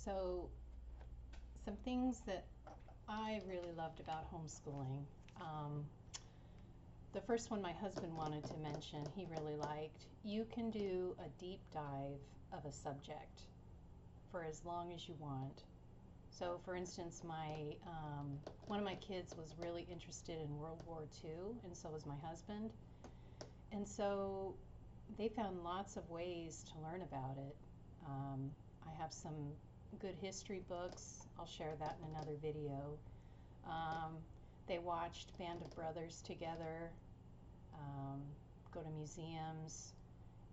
So, some things that I really loved about homeschooling. Um, the first one my husband wanted to mention, he really liked. You can do a deep dive of a subject for as long as you want. So, for instance, my one of my kids was really interested in World War II, and so was my husband. And so they found lots of ways to learn about it. I have some good history books. I'll share that in another video. Um, they watched Band of Brothers together, um, go to museums.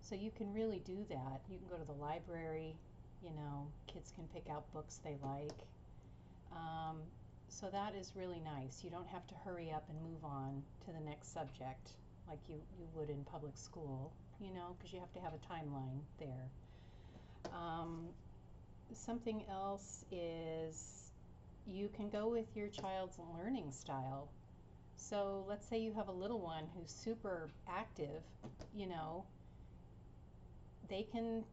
So you can really do that. You can go to the library, kids can pick out books they like. Um, so that is really nice. You don't have to hurry up and move on to the next subject like you would in public school, because you have to have a timeline there. Um, Something else is you can go with your child's learning style. So let's say you have a little one who's super active, you know, they can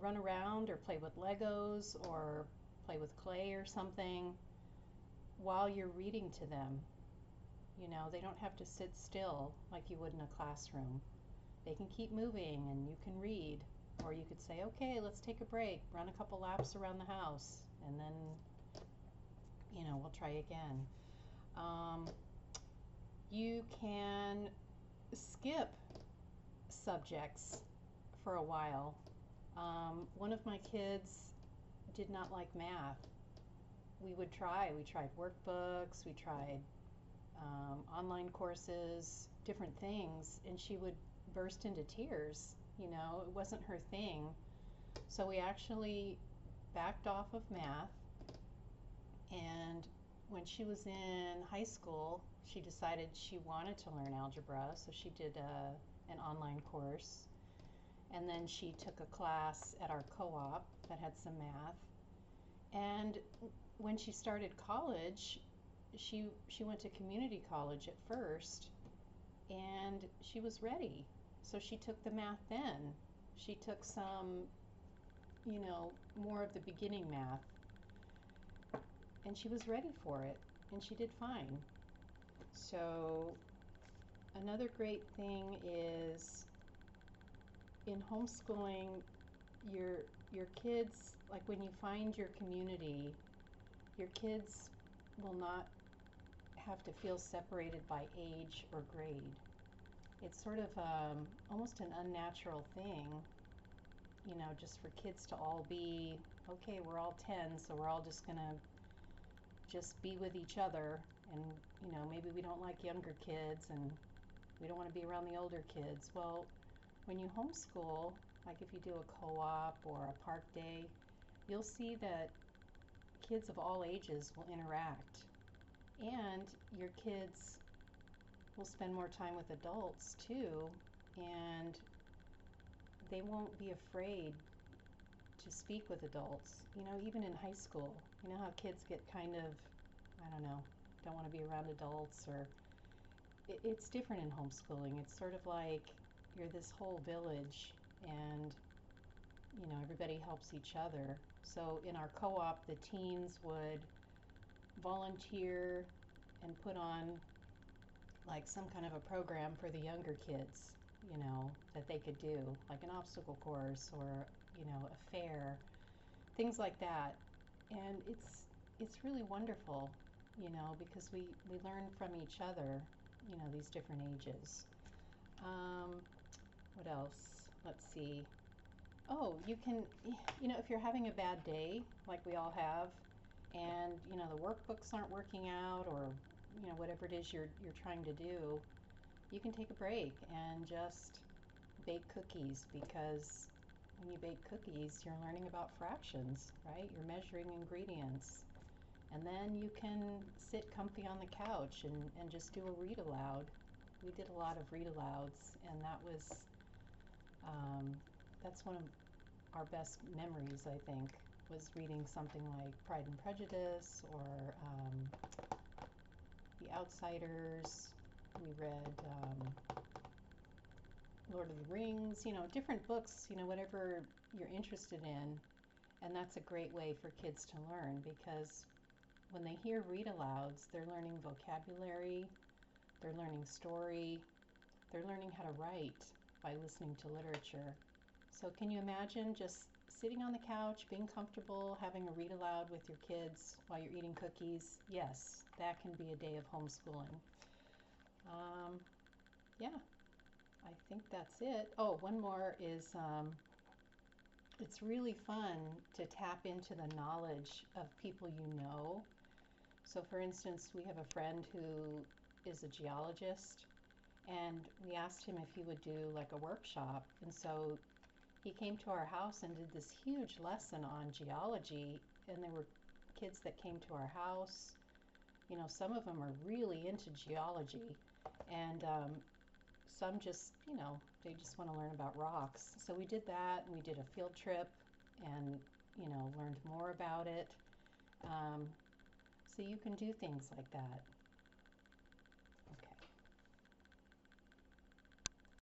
run around or play with Legos or play with clay or something while you're reading to them. They don't have to sit still like you would in a classroom. They can keep moving and you can read. Or you could say, okay, let's take a break, run a couple laps around the house, and then, we'll try again. You can skip subjects for a while. One of my kids did not like math. We tried workbooks, we tried online courses, different things, and she would burst into tears. It wasn't her thing. So we actually backed off of math, and when she was in high school, she decided she wanted to learn algebra, so she did an online course, and then she took a class at our co-op that had some math. And when she started college, she went to community college at first, and she was ready. So she took the math then. She took some, more of the beginning math, and she was ready for it, and she did fine. So another great thing is in homeschooling, your kids, like when you find your community, your kids will not have to feel separated by age or grade. It's sort of almost an unnatural thing, just for kids to all be, okay, we're all 10, so we're all just going to just be with each other. And, maybe we don't like younger kids and we don't want to be around the older kids. Well, when you homeschool, like if you do a co-op or a park day, you'll see that kids of all ages will interact. And your kids will spend more time with adults too, and they won't be afraid to speak with adults. Even in high school, how kids get kind of, I don't know, don't want to be around adults, or it's different in homeschooling. It's sort of like you're this whole village, and everybody helps each other. So in our co-op, the teens would volunteer and put on like some kind of a program for the younger kids, that they could do, like an obstacle course or, a fair, things like that. And it's really wonderful, because we learn from each other, these different ages. What else? Let's see. Oh, you can, if you're having a bad day, like we all have, and, the workbooks aren't working out, or whatever it is you're trying to do, you can take a break and just bake cookies, because when you bake cookies, you're learning about fractions, right? You're measuring ingredients. And then you can sit comfy on the couch and just do a read aloud. We did a lot of read alouds, and that's one of our best memories, I think, was reading something like Pride and Prejudice or The Outsiders. We read Lord of the Rings, different books, whatever you're interested in. And that's a great way for kids to learn because when they hear read alouds, they're learning vocabulary, they're learning story, they're learning how to write by listening to literature. So, can you imagine just sitting on the couch, being comfortable, having a read aloud with your kids while you're eating cookies? Yes, that can be a day of homeschooling. Um, yeah, I think that's it. Oh, one more is it's really fun to tap into the knowledge of people you know. So, for instance, we have a friend who is a geologist, and we asked him if he would do like a workshop. And so he came to our house and did this huge lesson on geology. And there were kids that came to our house. You know, some of them are really into geology, and some just, they just want to learn about rocks. So we did that, and we did a field trip and, learned more about it. Um, so you can do things like that.